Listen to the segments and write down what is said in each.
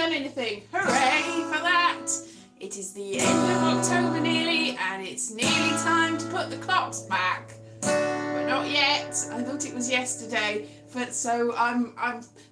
done anything. Hooray for that. It is the end of October nearly, and it's nearly time to put the clocks back. But not yet. I thought it was yesterday. But so I'm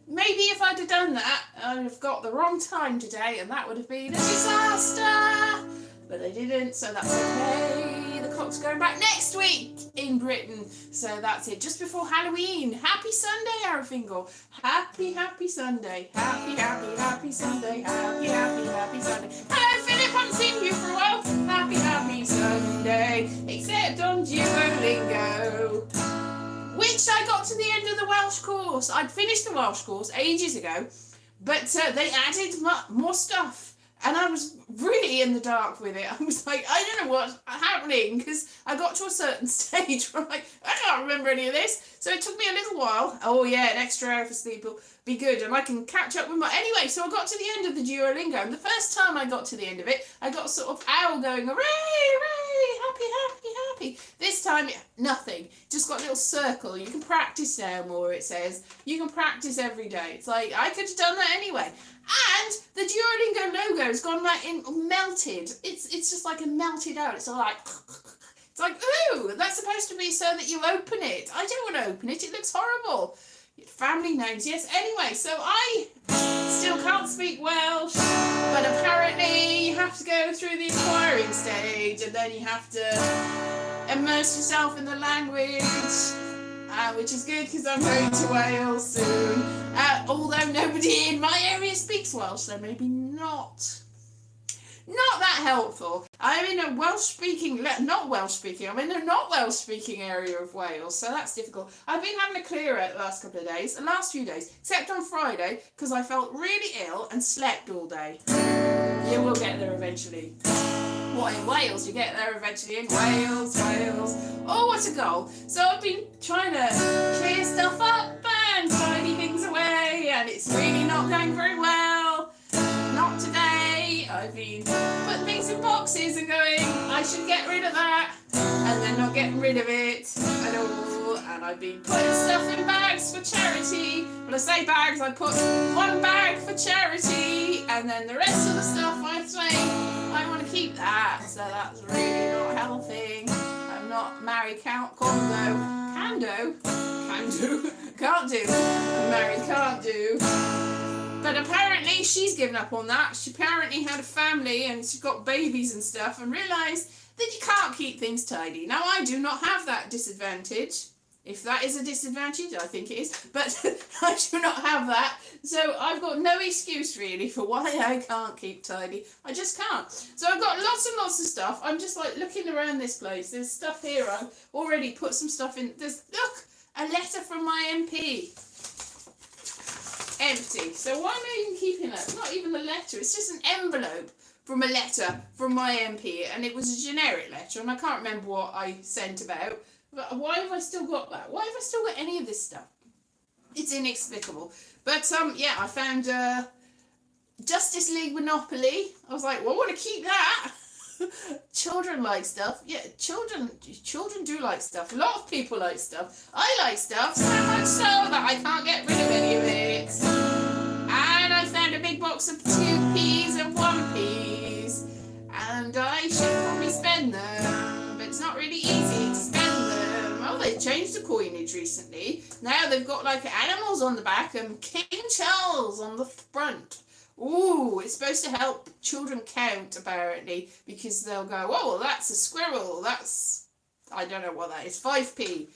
maybe if I'd have done that, I'd have got the wrong time today, and that would have been a disaster. But I didn't, so that's okay. The clock's going back next week in Britain. So that's it, just before Halloween. Happy Sunday, Arafingal. Happy Sunday. Happy Sunday. Happy Sunday. Hello, Philip, I haven't seen you for a while. Happy Sunday. Except on Duolingo. Which I got to the end of the Welsh course. I'd finished the Welsh course ages ago, but they added more stuff. And I was really in the dark with it. I was like, I don't know what's happening, because I got to a certain stage where I'm like, I can't remember any of this. So it took me a little while. Oh yeah, an extra hour for sleep will be good, and I can catch up with my... Anyway, so I got to the end of the Duolingo, and the first time I got to the end of it, I got sort of owl going, hooray, happy. This time, nothing. Just got a little circle. You can practice now more, it says. You can practice every day. It's like, I could have done that anyway. And the Duolingo logo has gone like melted. It's just like a melted out. It's all like, it's like, ooh, that's supposed to be so that you open it. I don't want to open it. It looks horrible. Family names, yes. Anyway, so I still can't speak Welsh, but apparently you have to go through the acquiring stage, and then you have to immerse yourself in the language. Which is good, because I'm going to Wales soon. Although nobody in my area speaks Welsh, so maybe not that helpful. I'm in a Welsh-speaking, not Welsh-speaking, I'm in a not Welsh-speaking area of Wales, so that's difficult. I've been having a clear out the last couple of days, the last few days, except on Friday, because I felt really ill and slept all day. You will get there eventually. What, in Wales? You get there eventually in Wales. Oh, what a goal. So I've been trying to clear stuff up and tidy things away, and it's really not going very well. Not today. I've been putting things in boxes and going, I should get rid of that, and then not getting rid of it at all. And I've been putting stuff in bags for charity. When I say bags, I put one bag for charity, and then the rest of the stuff I say I want to keep that, so that's really not helping. I'm not married, can't do. I'm married, can't do. But apparently she's given up on that. She apparently had a family and she's got babies and stuff, and realised that you can't keep things tidy. Now, I do not have that disadvantage. If that is a disadvantage, I think it is, but I do not have that. So I've got no excuse really for why I can't keep tidy. I just can't. So I've got lots and lots of stuff. I'm just like looking around this place. There's stuff here. I've already put some stuff in. There's, look, a letter from my MP. Empty. So why am I even keeping that? It's not even a letter. It's just an envelope from a letter from my MP. And it was a generic letter, and I can't remember what I sent about. But why have I still got that? Why have I still got any of this stuff? It's inexplicable. But yeah, I found Justice League Monopoly. I was like, well, I want to keep that. Children like stuff. Yeah, children do like stuff. A lot of people like stuff. I like stuff so much so that I can't get rid of any of it. And I found a big box of 2p's and 1p's. And I should probably spend them. But it's not really easy to spend them. Oh, they changed the coinage recently. Now they've got like animals on the back and King Charles on the front. Ooh, it's supposed to help children count, apparently, because they'll go, oh, well, that's a squirrel. That's, I don't know what that is, 5p.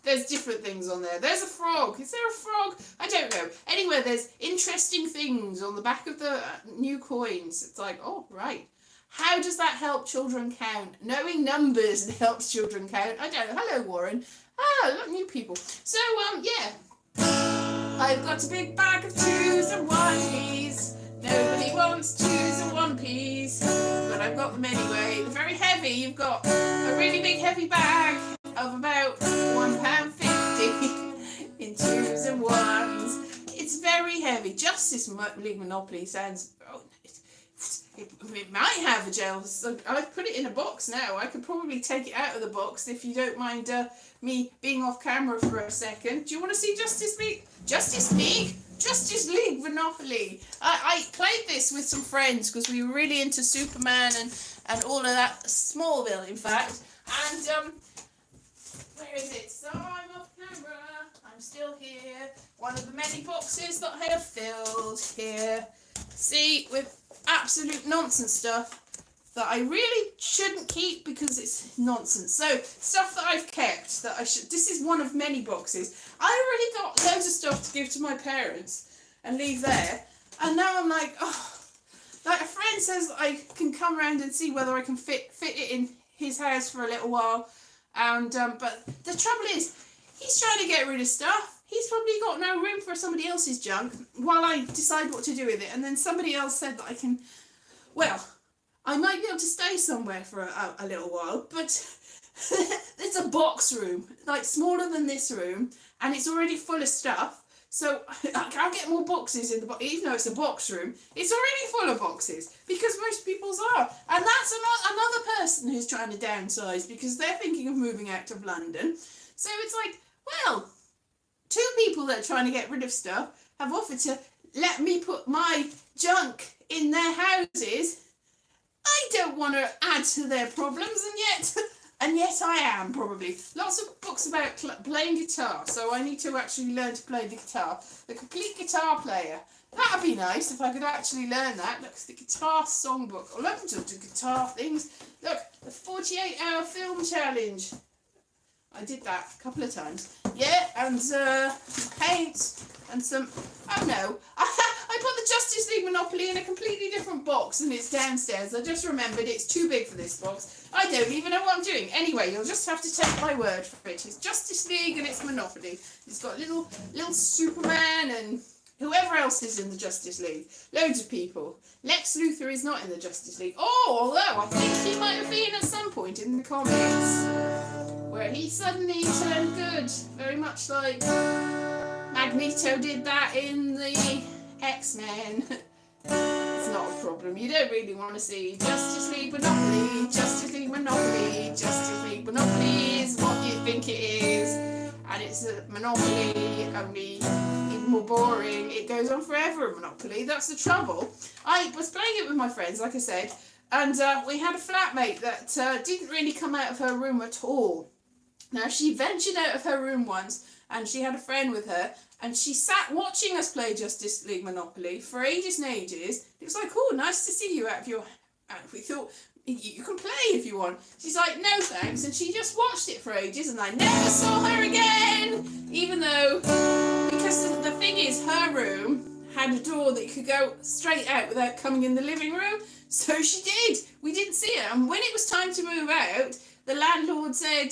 There's different things on there. There's a frog. Is there a frog? I don't know. Anyway, there's interesting things on the back of the new coins. It's like, oh, right. How does that help children count? Knowing numbers helps children count. I don't know. Hello, Warren. Ah, look, new people. So, yeah. I've got a big bag of 2s and 1p's. Nobody wants 2s and 1p's. But I've got them anyway. They're very heavy. You've got a really big heavy bag of about £1.50 in 2s and 1s. It's very heavy. Justice League Monopoly sounds... Oh, it might have a gel. So I've put it in a box now. I could probably take it out of the box if you don't mind me being off camera for a second. Do you want to see Justice League? Justice League? Justice League Monopoly. I played this with some friends because we were really into Superman and all of that. Smallville, in fact. And where is it? So I'm off camera. I'm still here. One of the many boxes that I have filled here. See, with absolute nonsense stuff that I really shouldn't keep because it's nonsense. So, stuff that I've kept that I should... This is one of many boxes. I already got loads of stuff to give to my parents and leave there. And now I'm like, oh... Like, a friend says that I can come around and see whether I can fit it in his house for a little while. And, but the trouble is, he's trying to get rid of stuff. He's probably got no room for somebody else's junk while I decide what to do with it. And then somebody else said that I can... Well... I might be able to stay somewhere for a little while, but it's a box room, like smaller than this room, and it's already full of stuff, so I can't get more boxes in the box, even though it's a box room, it's already full of boxes, because most people's are, and that's another person who's trying to downsize, because they're thinking of moving out of London, so it's like, well, two people that are trying to get rid of stuff have offered to let me put my junk in their houses. I don't want to add to their problems, and yet I am, probably. Lots of books about playing guitar, so I need to actually learn to play the guitar. The complete guitar player. That would be nice if I could actually learn that. Look, the guitar songbook. I love to do guitar things. Look, the 48-hour film challenge. I did that a couple of times. Yeah, and paint and some... Oh no, I put the Justice League Monopoly in a completely different box and it's downstairs. I just remembered it's too big for this box. I don't even know what I'm doing. Anyway, you'll just have to take my word for it. It's Justice League and it's Monopoly. It's got little Superman and whoever else is in the Justice League. Loads of people. Lex Luthor is not in the Justice League. Oh, although I think he might have been at some point in the comics, where he suddenly turned good, very much like Magneto did that in the X-Men. It's not a problem. You don't really want to see Justice League Monopoly, Justice League Monopoly, Justice League Monopoly is what you think it is, and it's a Monopoly, only even more boring. It goes on forever, Monopoly. That's the trouble. I was playing it with my friends, like I said, and we had a flatmate that didn't really come out of her room at all. Now, she ventured out of her room once, and she had a friend with her, and she sat watching us play Justice League Monopoly for ages and ages. It was like, oh, nice to see you out of your... We thought, you can play if you want. She's like, no thanks, and she just watched it for ages, and I never saw her again, even though... Because the thing is, her room had a door that could go straight out without coming in the living room, so she did. We didn't see her, and when it was time to move out, the landlord said...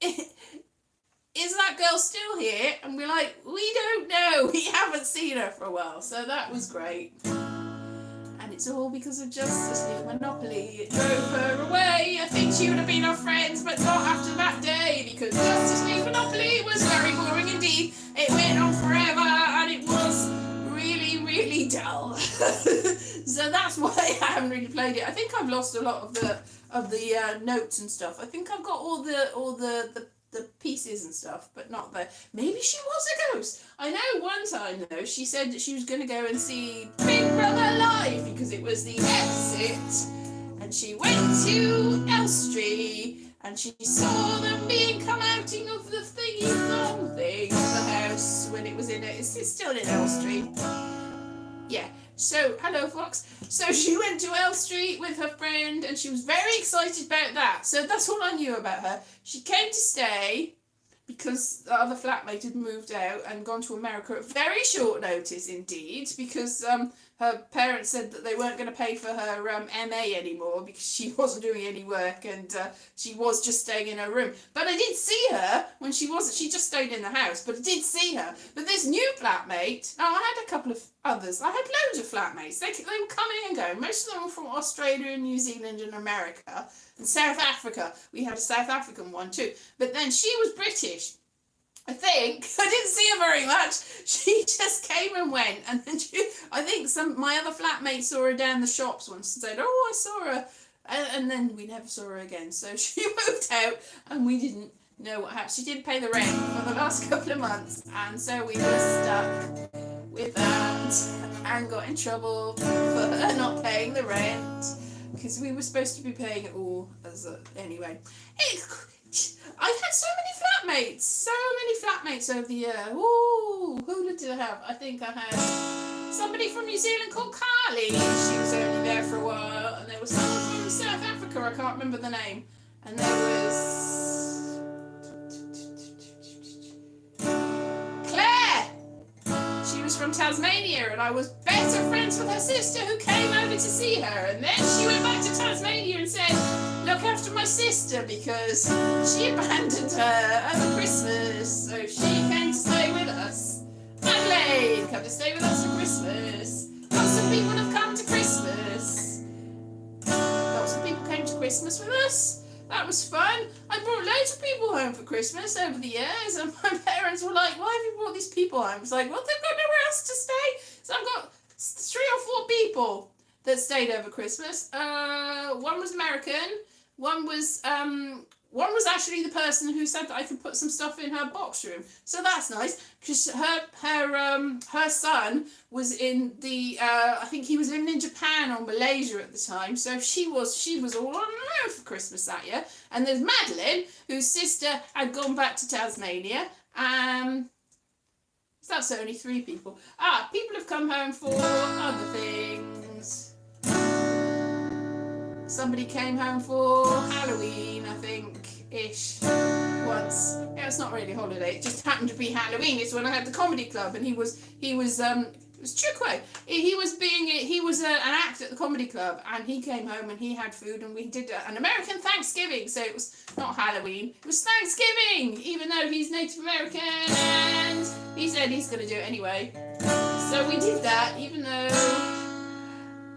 Is that girl still here? And we're like, we don't know. We haven't seen her for a while. So that was great. And it's all because of Justice League Monopoly. It drove her away. I think she would have been our friends, but not after that day, because Justice League Monopoly was very boring indeed. It went on forever and it was really, really dull. So that's why I haven't really played it. I think I've lost a lot of the notes and stuff. I think I've got all the pieces and stuff, but not the... Maybe she was a ghost. I know one time, though, she said that she was going to go and see Big Brother live because it was the exit, and she went to Elstree, and she saw them being come outing of the thingy thong thing of the house when it was in it. It's still in Elstree. Yeah. So, hello, Fox. So she went to Elstree with her friend, and she was very excited about that. So that's all I knew about her. She came to stay because the other flatmate had moved out and gone to America at very short notice indeed, because her parents said that they weren't going to pay for her MA anymore because she wasn't doing any work, and she was just staying in her room. But I did see her when she wasn't. She just stayed in the house, but I did see her. But this new flatmate, I had a couple of others. I had loads of flatmates. They were coming and going. Most of them were from Australia and New Zealand and America and South Africa. We had a South African one too. But then she was British. I think. I didn't see her very much. She just came and went. And then I think my other flatmates saw her down the shops once and said, oh, I saw her. And then we never saw her again. So she moved out and we didn't know what happened. She didn't pay the rent for the last couple of months. And so we were stuck with that and got in trouble for not paying the rent because we were supposed to be paying it all anyway. I've had so many flatmates over the year. Ooh, who did I have? I think I had somebody from New Zealand called Carly. She was only there for a while, and there was someone from South Africa. I can't remember the name. And there was Claire. She was from Tasmania, and I was better friends with her sister who came over to see her. And then she went back to Tasmania and said, look after my sister, because she abandoned her over Christmas, so she came to stay with us. Adelaide, come to stay with us for Christmas. Lots of people have come to Christmas. Lots of people came to Christmas with us. That was fun. I brought loads of people home for Christmas over the years, and my parents were like, why have you brought these people home? It's like, well, they've got nowhere else to stay. So I've got 3 or 4 people that stayed over Christmas. One was American. One was actually the person who said that I could put some stuff in her box room. So that's nice, because her son was in the I think he was living in Japan or Malaysia at the time. So she was all on her own for Christmas that year. And there's Madeline, whose sister had gone back to Tasmania. So that's only 3 people. People have come home for other things. Somebody came home for Halloween, I think-ish, once. Yeah, it's not really a holiday. It just happened to be Halloween. It's when I had the comedy club, and it was Chukwe. He was an actor at the comedy club, and he came home and he had food, and we did an American Thanksgiving. So it was not Halloween. It was Thanksgiving, even though he's Native American, and he said he's going to do it anyway. So we did that, even though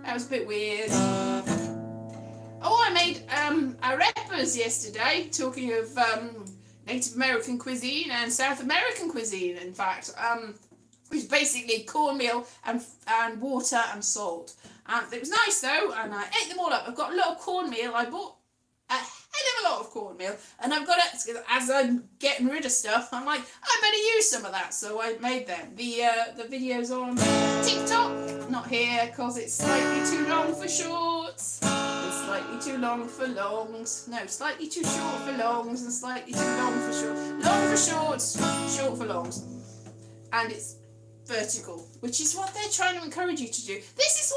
that was a bit weird. I made arepas yesterday, talking of Native American cuisine and South American cuisine, in fact. It was basically cornmeal and water and salt. It was nice though, and I ate them all up. I've got a lot of cornmeal. I bought a hell of a lot of cornmeal, and I've got it, as I'm getting rid of stuff, I'm like, I better use some of that, so I made them. The video's on TikTok, not here, because it's slightly too long for shorts. Slightly too long for longs. No, slightly too short for longs and slightly too long for short. Long for shorts, short for longs. And it's vertical, which is what they're trying to encourage you to do. This is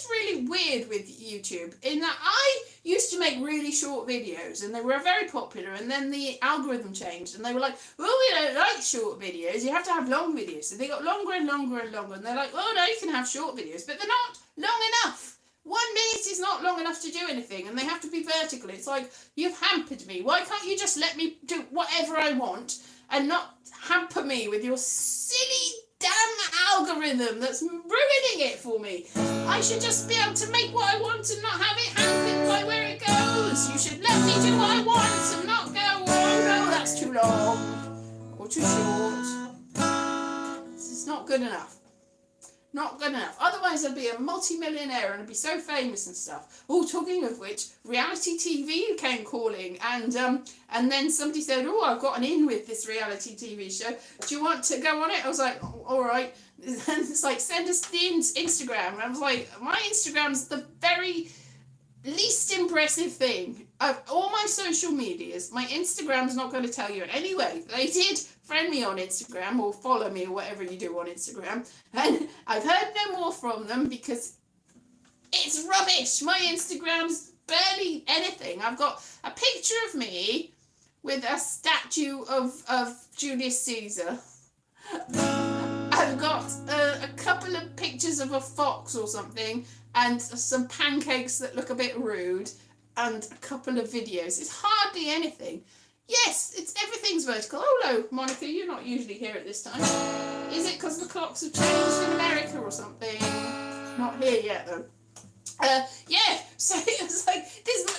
really weird with YouTube, in that I used to make really short videos, and they were very popular, and then the algorithm changed, and they were like, well, we don't like short videos, you have to have long videos. So they got longer and longer and longer, and they're like, well, no, you can have short videos, but they're not long enough. 1 minute is not long enough to do anything, and they have to be vertical. It's like, you've hampered me. Why can't you just let me do whatever I want and not hamper me with your silly damn algorithm that's ruining it for me? I should just be able to make what I want and not have it hampered by where it goes. You should let me do what I want and not go, oh no, that's too long or too short. It's not good enough. Not good enough. Otherwise I'd be a multi-millionaire and I'd be so famous and stuff. Oh, talking of which, reality TV came calling, and then somebody said, oh, I've got an in with this reality TV show. Do you want to go on it? I was like, oh, all right. And it's like, send us the Instagram. And I was like, my Instagram's the very least impressive thing of all my social medias. My Instagram's not going to tell you. Anyway, they did friend me on Instagram or follow me or whatever you do on Instagram, and I've heard no more from them because it's rubbish. My Instagram's barely anything. I've got a picture of me with a statue of Julius Caesar. I've got a couple of pictures of a fox or something, and some pancakes that look a bit rude, and a couple of videos. It's hardly anything. Yes, everything's vertical. Oh, hello, Monica, you're not usually here at this time. Is it because the clocks have changed in America or something? Not here yet, though. Yeah, so it was like,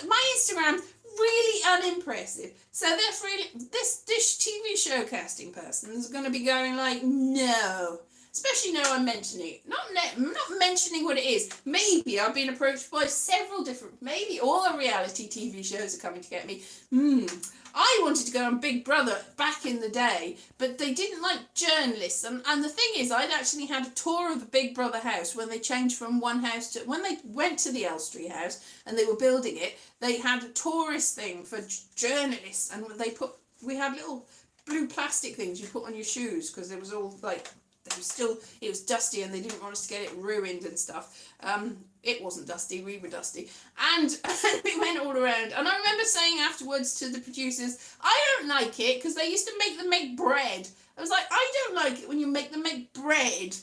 my Instagram's really unimpressive. So that's really, this TV show casting person is going to be going like, no, especially now I'm mentioning it. Not mentioning what it is. Maybe I've been approached by several different, maybe all the reality TV shows are coming to get me. I wanted to go on Big Brother back in the day, but they didn't like journalists. And the thing is, I'd actually had a tour of the Big Brother house when they changed from one house to, when they went to the Elstree house and they were building it, they had a tourist thing for journalists, and we had little blue plastic things you put on your shoes because it was all like, it was dusty and they didn't want us to get it ruined and stuff. It wasn't dusty, we were dusty. And we went all around. And I remember saying afterwards to the producers, I don't like it because they used to make them make bread. I was like, I don't like it when you make them make bread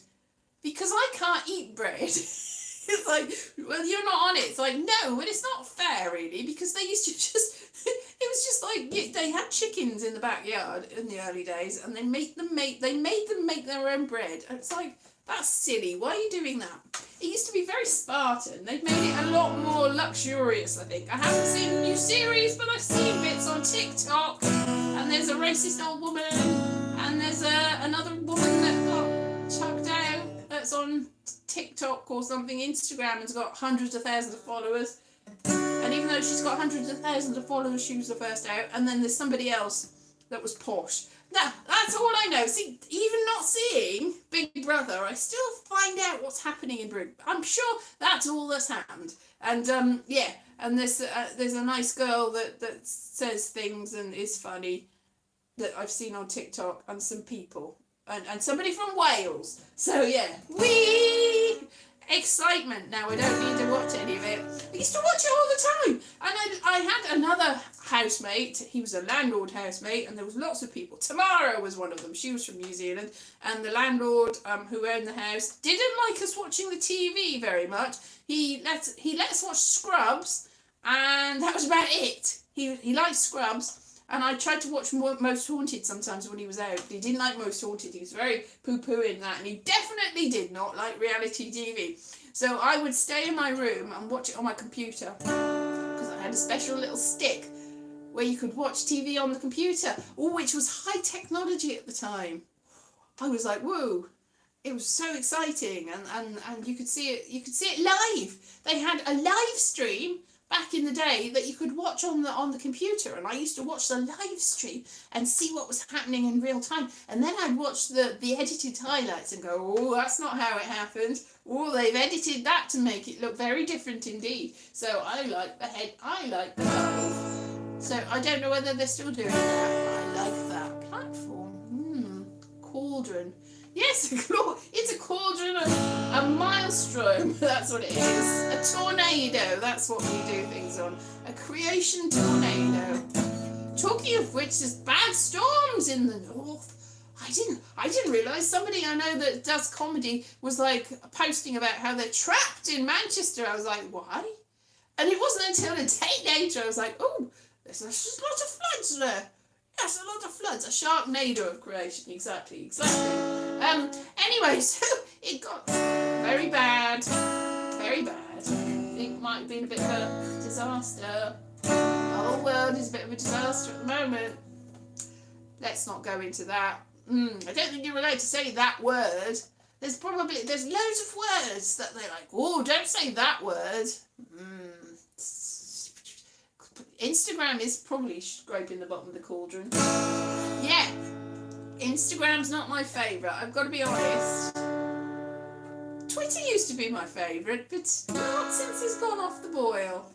because I can't eat bread. It's like, well, you're not on it. It's like, no, but it's not fair really, because they used to just, it was just like, they had chickens in the backyard in the early days and they made them make their own bread. And it's like, that's silly. Why are you doing that? It used to be very Spartan. They've made it a lot more luxurious, I think. I haven't seen the new series, but I've seen bits on TikTok. And there's a racist old woman, and there's another woman that got chucked out that's on TikTok or something, Instagram, and has got hundreds of thousands of followers. And even though she's got hundreds of thousands of followers, she was the first out. And then there's somebody else that was posh. Now, that's all I know. See, even not seeing Big Brother, I still find out what's happening in Britain. I'm sure that's all that's happened. And yeah, and there's a nice girl that says things and is funny that I've seen on TikTok, and some people. And somebody from Wales. So yeah, excitement. Now I don't need to watch any of it. I used to watch it all the time. And I had another housemate. He was a landlord housemate, and there was lots of people. Tamara was one of them. She was from New Zealand. And the landlord who owned the house didn't like us watching the TV very much. He let us watch Scrubs, and that was about it. He liked Scrubs. And I tried to watch Most Haunted sometimes when he was out. He didn't like Most Haunted. He was very poo-pooing that. And he definitely did not like reality TV. So I would stay in my room and watch it on my computer. Because I had a special little stick where you could watch TV on the computer. Which was high technology at the time. I was like, whoa. It was so exciting. And you could see it live. They had a live stream back in the day that you could watch on the computer, and I used to watch the live stream and see what was happening in real time, and then I'd watch the edited highlights and go, oh, that's not how it happened. Oh, they've edited that to make it look very different indeed. So I like the live. So I don't know whether they're still doing that. I like that platform. Cauldron. Yes, it's a cauldron, a maelstrom, that's what it is. A tornado, that's what we do things on. A creation tornado. Talking of which, there's bad storms in the north. I didn't realise somebody I know that does comedy was like posting about how they're trapped in Manchester. I was like, why? And it wasn't until a day later I was like, oh, there's a lot of floods there. Yes, a lot of floods. A Sharknado of creation. Exactly. Anyway, so it got very bad. Very bad. I think it might have been a bit of a disaster. The whole world is a bit of a disaster at the moment. Let's not go into that. I don't think you're allowed to say that word. There's loads of words that they're like, oh, don't say that word. Instagram is probably scraping the bottom of the cauldron. Yeah, Instagram's not my favourite, I've got to be honest. Twitter used to be my favourite, but not since it's gone off the boil.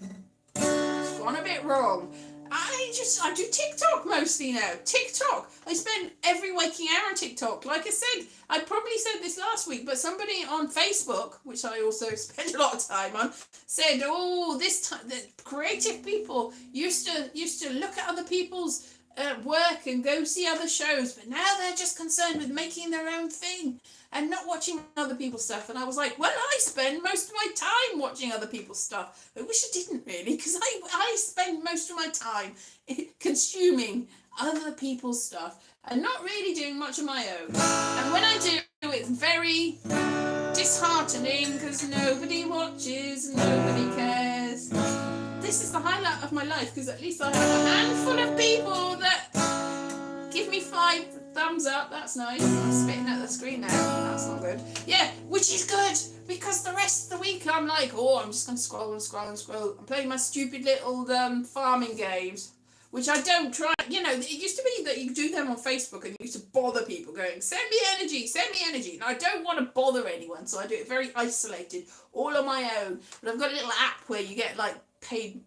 It's gone a bit wrong. I do TikTok mostly now. TikTok. I spend every waking hour on TikTok. Like I said, I probably said this last week, but somebody on Facebook, which I also spend a lot of time on, said, oh, this time the creative people used to look at other people's work and go see other shows, but now they're just concerned with making their own thing and not watching other people's stuff. And I was like, well, I spend most of my time watching other people's stuff. I wish I didn't really, because I spend most of my time consuming other people's stuff and not really doing much of my own. And when I do, it's very disheartening because nobody watches and nobody cares. This is the highlight of my life, because at least I have a handful of people that give me 5 Thumbs up, that's nice. I'm spitting at the screen now. That's not good. Yeah, which is good, because the rest of the week I'm like, oh, I'm just going to scroll and scroll and scroll. I'm playing my stupid little farming games, which I don't try. You know, it used to be that you do them on Facebook and you used to bother people going, send me energy, send me energy. And I don't want to bother anyone, so I do it very isolated, all on my own. But I've got a little app where you get like paid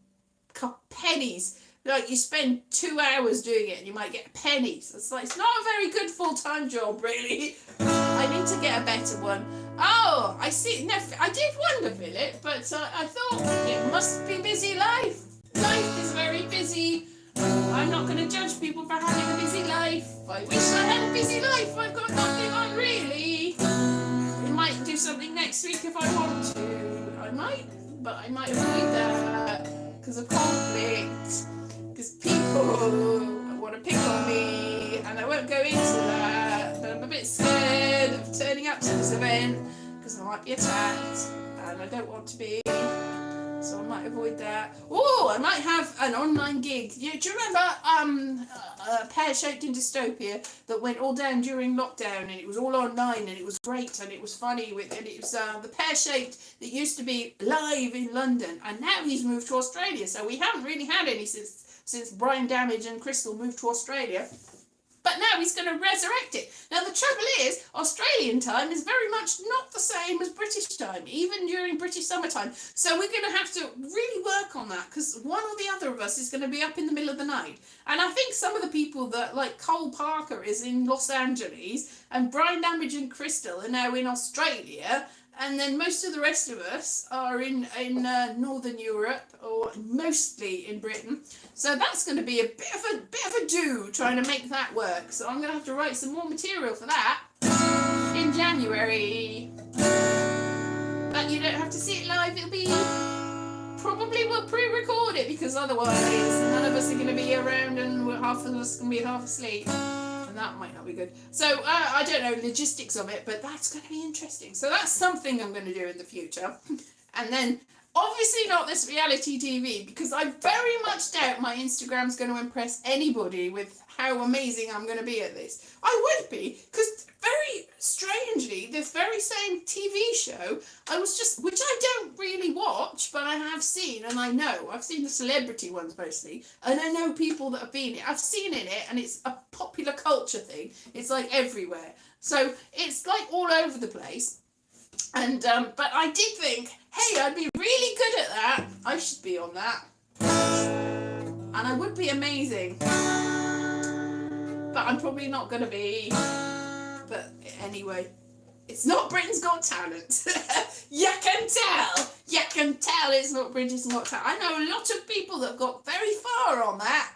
pennies. Like, you spend 2 hours doing it and you might get a penny. So it's like, it's not a very good full-time job, really. I need to get a better one. Oh, I see. No, I did wonder, Philip, but I thought it must be busy life. Life is very busy. I'm not going to judge people for having a busy life. I wish I had a busy life. I've got nothing on, really. I might do something next week if I want to. I might, but I might avoid that because of conflict. Because people want to pick on me, and I won't go into that, but I'm a bit scared of turning up to this event because I might be attacked, and I don't want to be, so I might avoid that. Oh, I might have an online gig. Do you remember Pear-Shaped in Dystopia that went all down during lockdown, and it was all online, and it was great, and it was funny, and it was the Pear-Shaped that used to be live in London, and now he's moved to Australia, so we haven't really had any since Brian Damage and Crystal moved to Australia. But now he's going to resurrect it. Now, the trouble is, Australian time is very much not the same as British time, even during British summertime. So we're going to have to really work on that, because one or the other of us is going to be up in the middle of the night. And I think some of the people that, like Cole Parker is in Los Angeles, and Brian Damage and Crystal are now in Australia, and then most of the rest of us are in Northern Europe, or mostly in Britain. So that's going to be a bit of a do trying to make that work. So I'm going to have to write some more material for that in January. But you don't have to see it live. It'll be probably we'll pre-record it, because otherwise none of us are going to be around, and half of us can be half asleep. That might not be good. So I don't know logistics of it, but that's going to be interesting. So that's something I'm going to do in the future. And then obviously not this reality TV, because I very much doubt my Instagram's going to impress anybody with how amazing I'm going to be at this. I would be, because very strangely, this very same TV show, which I don't really watch, but I have seen, and I know, I've seen the celebrity ones mostly, and I know people that have been in it. I've seen in it, and it's a popular culture thing. It's like everywhere. So it's like all over the place. And, but I did think, hey, I'd be really good at that. I should be on that. And I would be amazing. But I'm probably not going to be. But anyway, it's not Britain's Got Talent. You can tell. You can tell it's not Britain's Got Talent. I know a lot of people that have got very far on that.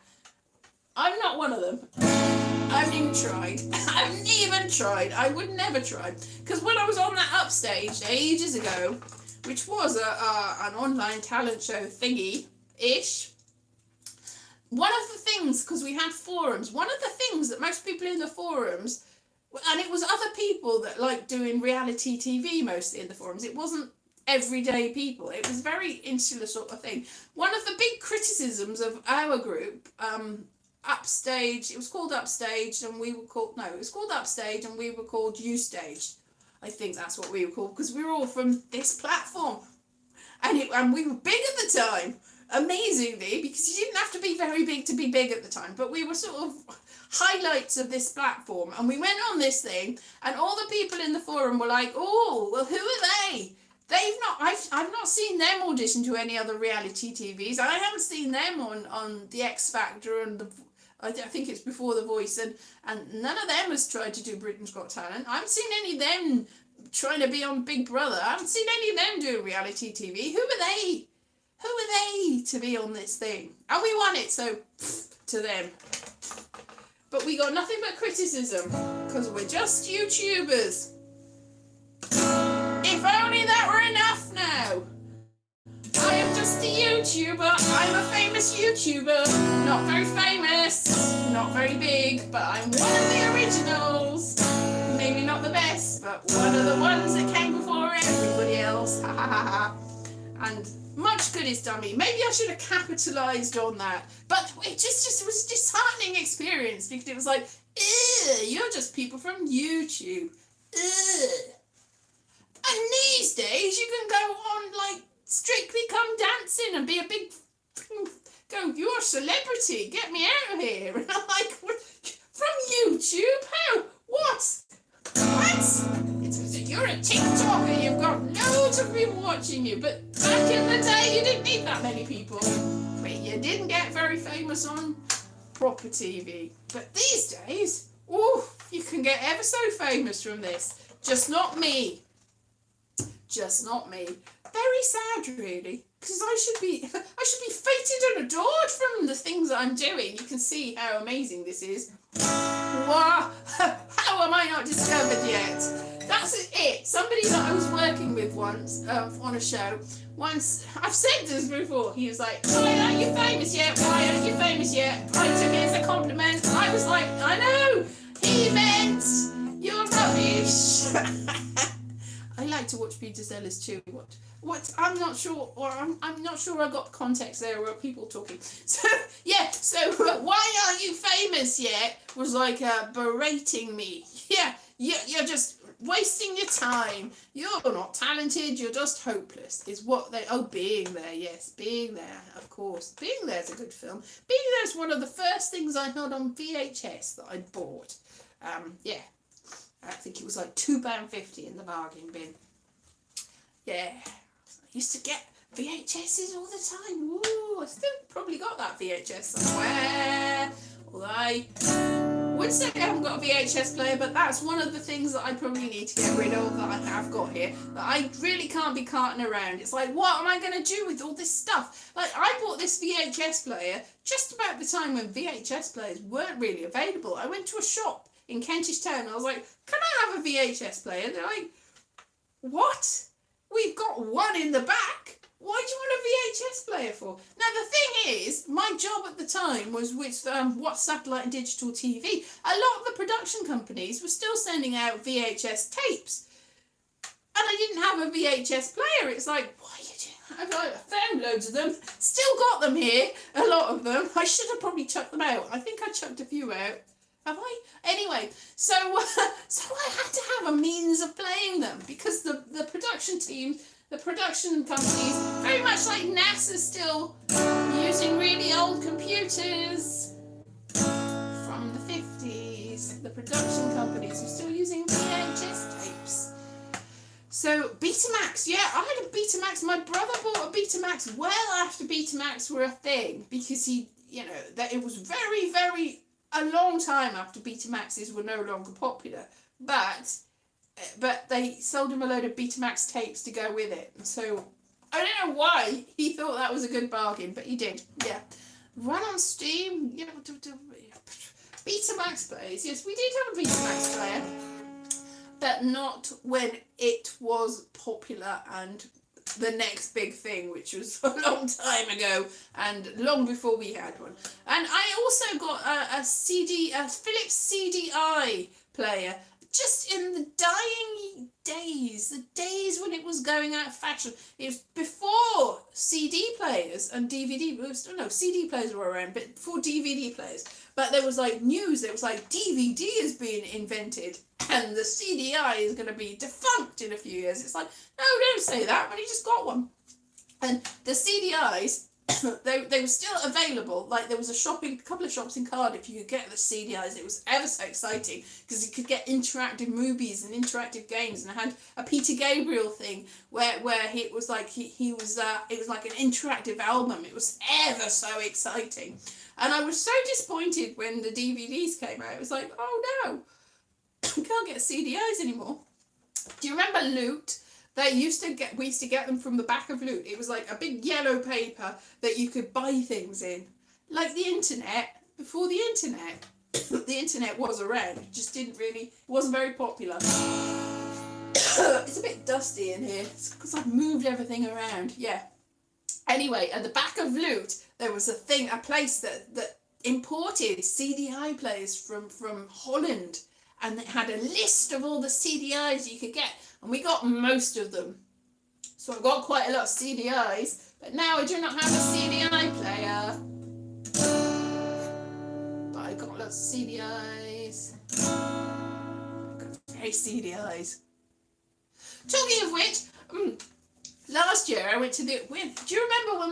I'm not one of them. I haven't even tried. I haven't even tried. I would never try. Because when I was on that Upstage ages ago, which was an online talent show thingy-ish, one of the things, because we had forums, one of the things that most people in the forums, and it was other people that like doing reality TV mostly in the forums, it wasn't everyday people, it was very insular sort of thing. One of the big criticisms of our group, Upstage, it was called Upstage, and we were called, no, it was called Upstage and we were called U-Stage. I think that's what we were called, because we were all from this platform. And we were big at the time, amazingly, because you didn't have to be very big to be big at the time, but we were sort of highlights of this platform, and we went on this thing, and all the people in the forum were like, oh, well, who are they? I've not seen them audition to any other reality TVs. I haven't seen them on the X Factor and I think it's Before the Voice, and none of them has tried to do Britain's Got Talent. I haven't seen any of them trying to be on Big Brother. I haven't seen any of them doing reality TV. Who are they? Who are they to be on this thing? And we won it, so to them. But we got nothing but criticism, because we're just YouTubers. If only that were enough now. I am just a YouTuber. I'm a famous YouTuber. Not very famous, not very big, but I'm one of the originals. Maybe not the best, but one of the ones that came before everybody else. Ha ha ha ha. And much good it's done me. Maybe I should have capitalised on that. But it just was a disheartening experience, because it was like, Ew, you're just people from YouTube. Ugh. And these days you can go on like Strictly Come Dancing and be a big go, you're a celebrity, get me out of here. And I'm like, from YouTube? How? What? You're a TikToker, you've got loads of people watching you, but back in the day you didn't need that many people. But you didn't get very famous on proper TV. But these days, ooh, you can get ever so famous from this. Just not me. Just not me. Very sad, really, because I should be feted and adored from the things I'm doing. You can see how amazing this is. Wow, how am I not discovered yet? That's it. Somebody that I was working with once on a show. Once, I've said this before. He was like, "Why aren't you famous yet? Why aren't you famous yet?" I took it as a compliment. I was like, "I know." He meant you're rubbish. I like to watch Peter Sellers too. What? I'm not sure, or I'm not sure I got context there where people talking. So yeah. So why aren't you famous yet? Was like berating me. Yeah. You're just wasting your time. You're not talented. You're just hopeless. Is what they. Oh, Being There. Yes, Being There. Of course, Being There is a good film. Being There is one of the first things I had on VHS that I bought. Yeah. I think it was like £2.50 in the bargain bin. Yeah. I used to get VHSs all the time. Ooh, I still probably got that VHS somewhere. Although I would say I haven't got a VHS player, but that's one of the things that I probably need to get rid of that I have got here. That I really can't be carting around. It's like, what am I going to do with all this stuff? Like, I bought this VHS player just about the time when VHS players weren't really available. I went to a shop in Kentish Town. I was like, can I have a VHS player? They're like, what? We've got one in the back. Why do you want a VHS player for? Now, the thing is, my job at the time was with What's Satellite and Digital TV. A lot of the production companies were still sending out VHS tapes. And I didn't have a VHS player. It's like, why are you doing that? I found loads of them. Still got them here, a lot of them. I should have probably chucked them out. I think I chucked a few out. Have I? Anyway, so I had to have a means of playing them because the production team, the production companies, very much like NASA, still using really old computers from the 50s. The production companies are still using VHS tapes. So Betamax, yeah, I had a Betamax. My brother bought a Betamax well after Betamax were a thing because that it was very, very a long time after Betamaxes were no longer popular, but they sold him a load of Betamax tapes to go with it. So I don't know why he thought that was a good bargain, but he did. Yeah, run on Steam. Betamax players. Yes, we did have a Betamax player, but not when it was popular and the next big thing, which was a long time ago and long before we had one. And I also got a Philips CDI player just in the dying days, the days when it was going out of fashion. It was before CD players and DVD. CD players were around, but before DVD players. But there was like news. There was like DVD is being invented, and the CDI is going to be defunct in a few years. It's like, no, don't say that. But he just got one, and the CDIs. They were still available. Like there was a couple of shops in Cardiff you could get the CDIs. It was ever so exciting because you could get interactive movies and interactive games, and I had a Peter Gabriel thing where it was like it was like an interactive album. It was ever so exciting, and I was so disappointed when the DVDs came out. It was like, oh no, we can't get CDIs anymore. Do you remember Loot? We used to get them from the back of Loot. It was like a big yellow paper that you could buy things in. Like the internet, before the internet. The internet was around. It just it wasn't very popular. It's a bit dusty in here. It's because I've moved everything around. Yeah. Anyway, at the back of Loot, there was a place that imported CDI players from Holland. And it had a list of all the CDIs you could get. And we got most of them. So I got quite a lot of CDIs. But now I do not have a CDI player. But I got lots of seedy eyes. I've got very seedy eyes. Talking of which, last year I went to the. Do you remember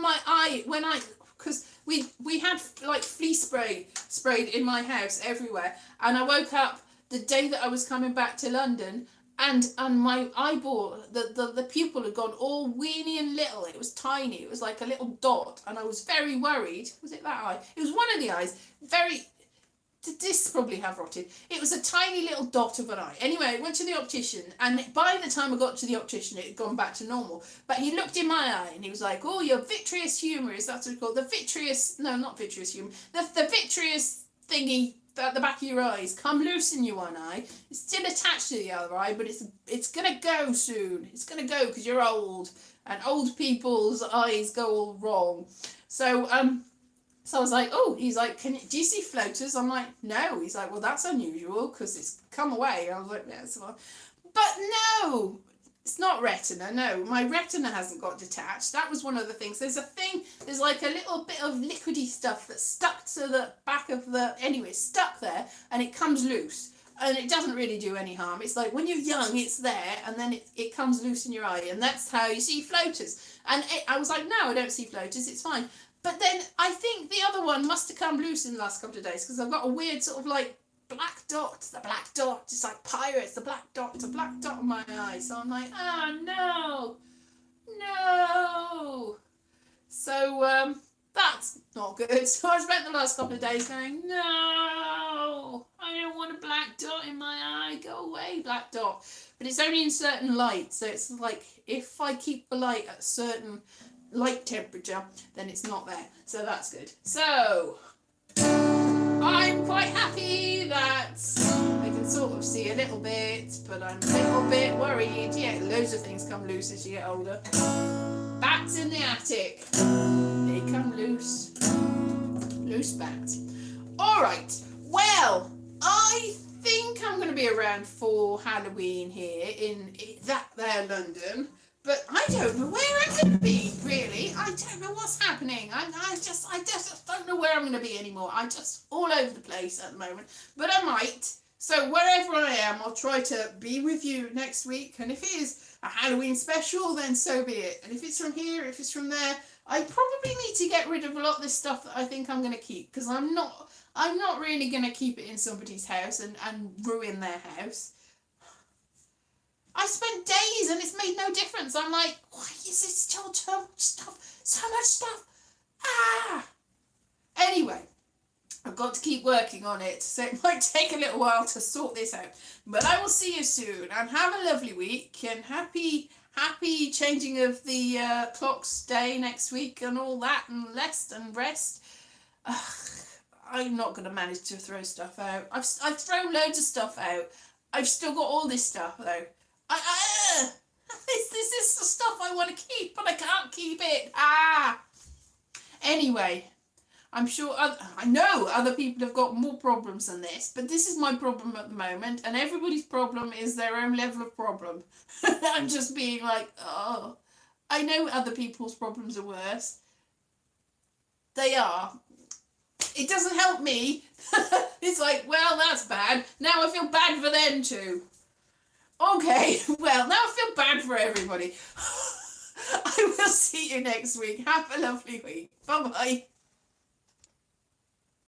because we had like flea spray sprayed in my house everywhere, and I woke up the day that I was coming back to London, and my eyeball, the pupil had gone all weeny and little. It was tiny. It was like a little dot, and I was very worried. Was it that eye? It was one of the eyes. Very. This probably have rotted. It was a tiny little dot of an eye. Anyway, I went to the optician, and by the time I got to the optician, it had gone back to normal. But he looked in my eye, and he was like, "Oh, your vitreous humour is that's what it's called. The vitreous, no, not vitreous humour. The vitreous thingy at the back of your eyes come loose in your one eye. It's still attached to the other eye, but it's gonna go soon. It's gonna go because you're old, and old people's eyes go all wrong. So I was like, oh, he's like, do you see floaters? I'm like, no. He's like, well, that's unusual because it's come away. I was like, yeah, it's fine. But no, it's not retina. No, my retina hasn't got detached. That was one of the things. There's like a little bit of liquidy stuff that's stuck to the back of anyway, it's stuck there and it comes loose. And it doesn't really do any harm. It's like when you're young, it's there, and then it comes loose in your eye, and that's how you see floaters. And I was like, no, I don't see floaters. It's fine. But then I think the other one must have come loose in the last couple of days because I've got a weird sort of like black dot. The black dot, just like pirates, the black dot on my eye. So I'm like, oh no. So that's not good. So I spent the last couple of days going, no, I don't want a black dot in my eye. Go away, black dot. But it's only in certain light. So it's like if I keep the light at a certain light temperature, then it's not there. So that's good. So I'm quite happy that I can sort of see a little bit, but I'm a little bit worried. Yeah, loads of things come loose as you get older. Bats in the attic. They come loose. Loose bats. All right. Well, I think I'm going to be around for Halloween here in that there London. But I don't know where I'm going to be, really. I don't know what's happening. I just don't know where I'm going to be anymore. I'm just all over the place at the moment. But I might. So wherever I am, I'll try to be with you next week. And if it is a Halloween special, then so be it. And if it's from here, if it's from there, I probably need to get rid of a lot of this stuff that I think I'm going to keep. Because I'm not really going to keep it in somebody's house and ruin their house. I spent days and it's made no difference. I'm like, why is it still so much stuff? So much stuff. Anyway, I've got to keep working on it. So it might take a little while to sort this out. But I will see you soon and have a lovely week and happy changing of the clock's day next week and all that and rest. I'm not going to manage to throw stuff out. I've thrown loads of stuff out. I've still got all this stuff though. This is the stuff I want to keep, but I can't keep it. Anyway, I'm sure I know other people have got more problems than this, but this is my problem at the moment, and everybody's problem is their own level of problem. I'm just being like, oh, I know other people's problems are worse. They are. It doesn't help me. It's like, well, that's bad. Now I feel bad for them too. Okay, well, now I feel bad for everybody. I will see you next week. Have a lovely week. Bye-bye.